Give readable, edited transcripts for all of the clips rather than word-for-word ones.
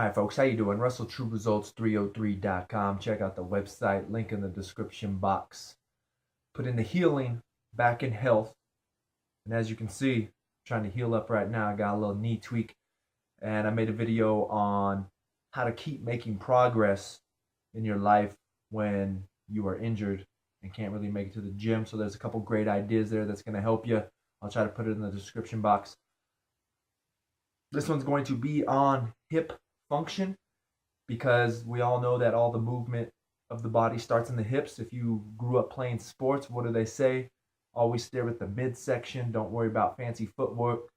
Hi folks, how you doing? RussellTrueResults303.com. Check out the website, link in the description box. Put in the healing, back in health. And as you can see, I'm trying to heal up right now. I got a little knee tweak. And I made a video on how to keep making progress in your life when you are injured and can't really make it to the gym. So there's a couple great ideas there that's going to help you. I'll try to put it in the description box. This one's going to be on hip function, because we all know that all the movement of the body starts in the hips. If you grew up playing sports, what do they say? Always stare at the midsection. Don't worry about fancy footwork,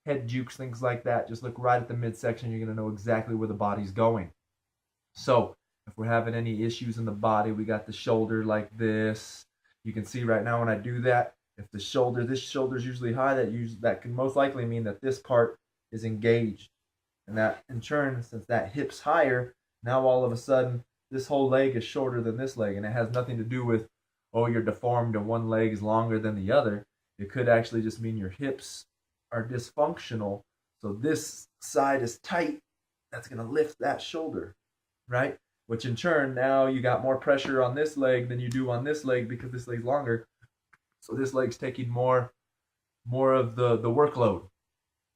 head jukes, things like that. Just look right at the midsection. You're going to know exactly where the body's going. So if we're having any issues in the body, we got the shoulder like this. You can see right now when I do that, if this shoulder is usually high, that can most likely mean that this part is engaged. And that in turn, since that hip's higher, now all of a sudden this whole leg is shorter than this leg. And it has nothing to do with, oh, you're deformed and one leg is longer than the other. It could actually just mean your hips are dysfunctional. So this side is tight. That's going to lift that shoulder, right? Which in turn, now you got more pressure on this leg than you do on this leg because this leg's longer. So this leg's taking more of the workload,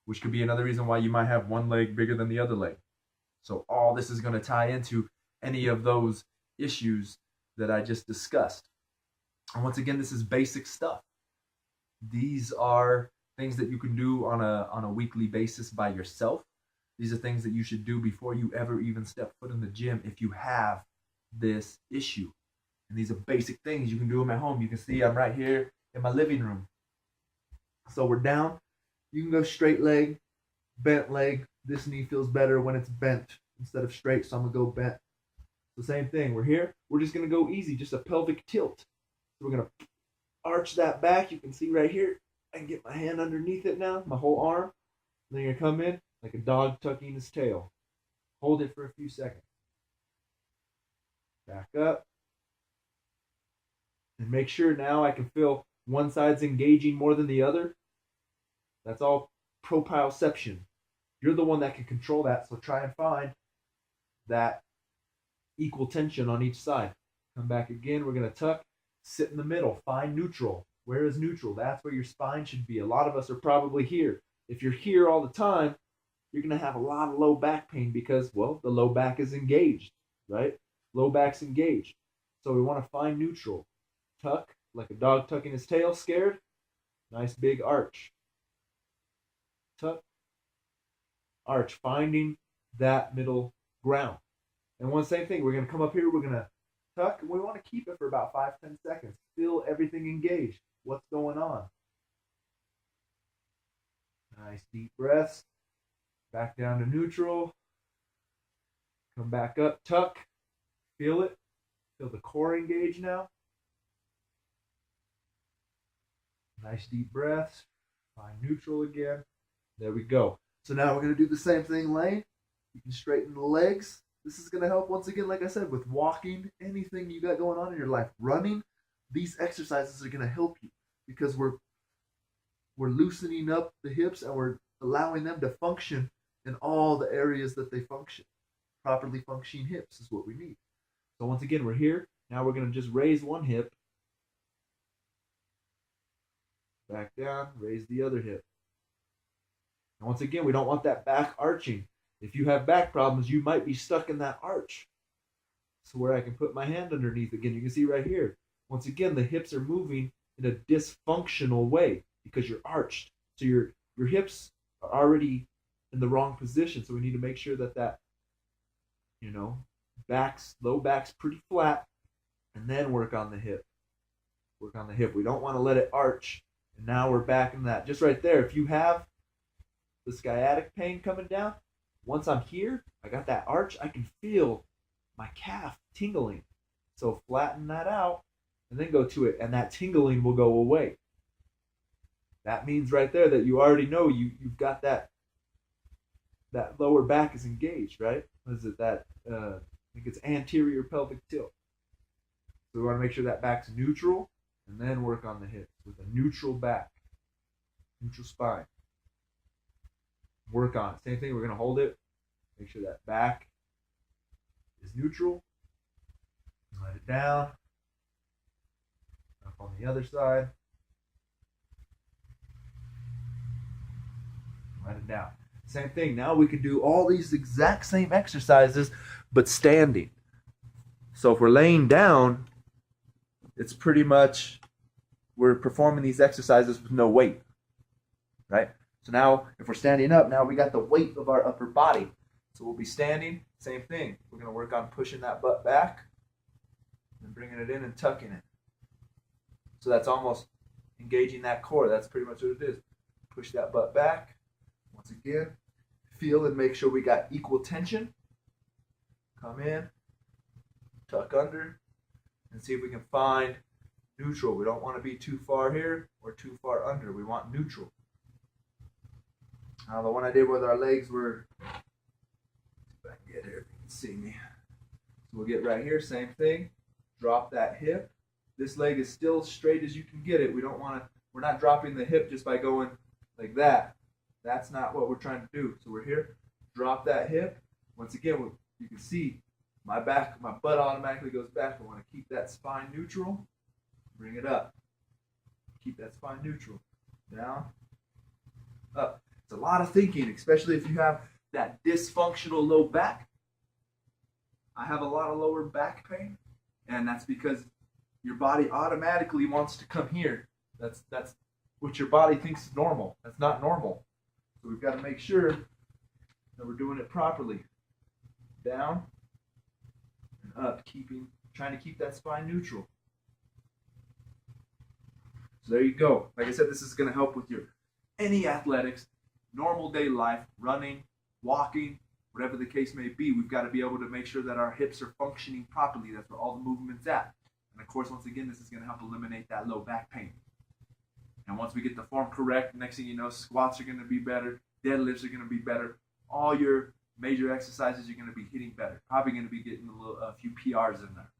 which could be another reason why you might have one leg bigger than the other leg. So all this is going to tie into any of those issues that I just discussed. And once again, this is basic stuff. These are things that you can do on a weekly basis by yourself. These are things that you should do before you ever even step foot in the gym if you have this issue. And these are basic things. You can do them at home. You can see I'm right here in my living room. So we're down. You can go straight leg, bent leg. This knee feels better when it's bent instead of straight, so I'm going to go bent. The same thing. We're here. We're just going to go easy, just a pelvic tilt. So we're going to arch that back. You can see right here. I can get my hand underneath it now, my whole arm. Then you're going to come in like a dog tucking his tail. Hold it for a few seconds. Back up. And make sure now I can feel one side's engaging more than the other. That's all proprioception. You're the one that can control that, so try and find that equal tension on each side. Come back again. We're going to tuck, sit in the middle, find neutral. Where is neutral? That's where your spine should be. A lot of us are probably here. If you're here all the time, you're going to have a lot of low back pain because, well, the low back is engaged, right? Low back's engaged. So we want to find neutral. Tuck, like a dog tucking his tail, scared. Nice big arch. Tuck, arch, finding that middle ground. And one same thing, we're going to come up here, we're going to tuck, and we want to keep it for about 5-10 seconds. Feel everything engaged. What's going on? Nice deep breaths. Back down to neutral. Come back up, tuck. Feel it. Feel the core engage now. Nice deep breaths. Find neutral again. There we go. So now we're going to do the same thing laying. You can straighten the legs. This is going to help, once again, like I said, with walking, anything you got going on in your life. Running, these exercises are going to help you because we're loosening up the hips and we're allowing them to function in all the areas that they function. Properly functioning hips is what we need. So once again, we're here. Now we're going to just raise one hip. Back down, raise the other hip. And once again, we don't want that back arching. If you have back problems, you might be stuck in that arch. So where I can put my hand underneath again, you can see right here. Once again, the hips are moving in a dysfunctional way because you're arched. So your hips are already in the wrong position. So we need to make sure that low back's pretty flat, and then work on the hip. Work on the hip. We don't want to let it arch. And now we're back in that. Just right there, if you have the sciatic pain coming down, once I'm here, I got that arch, I can feel my calf tingling. So flatten that out and then go to it, and that tingling will go away. That means right there that you already know you've got that lower back is engaged, right? What is it? I think it's anterior pelvic tilt. So we want to make sure that back's neutral and then work on the hips with a neutral back, neutral spine. Work on it. Same thing, we're going to hold it Make sure that back is neutral. Let it down. Up on the other side. Let it down. Same thing. Now we can do all these exact same exercises, but standing. So if we're laying down, it's pretty much we're performing these exercises with no weight, right? So now if we're standing up, now we got the weight of our upper body. So we'll be standing, same thing. We're going to work on pushing that butt back and bringing it in and tucking it. So that's almost engaging that core. That's pretty much what it is. Push that butt back. Once again, feel and make sure we got equal tension. Come in, tuck under, and see if we can find neutral. We don't want to be too far here or too far under. We want neutral. Now the one I did with our legs were, if I can get here, if you can see me. So we'll get right here, same thing. Drop that hip. This leg is still straight as you can get it. We're not dropping the hip just by going like that. That's not what we're trying to do. So we're here, drop that hip. Once again, you can see my butt automatically goes back. I want to keep that spine neutral. Bring it up. Keep that spine neutral. Down, up. It's a lot of thinking, especially if you have that dysfunctional low back. I have a lot of lower back pain, and that's because your body automatically wants to come here. That's what your body thinks is normal. That's not normal. So we've got to make sure that we're doing it properly. Down and up, trying to keep that spine neutral. So there you go. Like I said, this is going to help with any athletics, normal day life, running, walking, whatever the case may be. We've got to be able to make sure that our hips are functioning properly. That's where all the movement's at. And of course, once again, this is going to help eliminate that low back pain. And once we get the form correct, next thing you know, squats are going to be better, deadlifts are going to be better. All your major exercises you're going to be hitting better. Probably going to be getting a few PRs in there.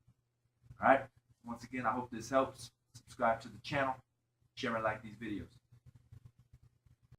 All right. Once again, I hope this helps. Subscribe to the channel. Share and like these videos.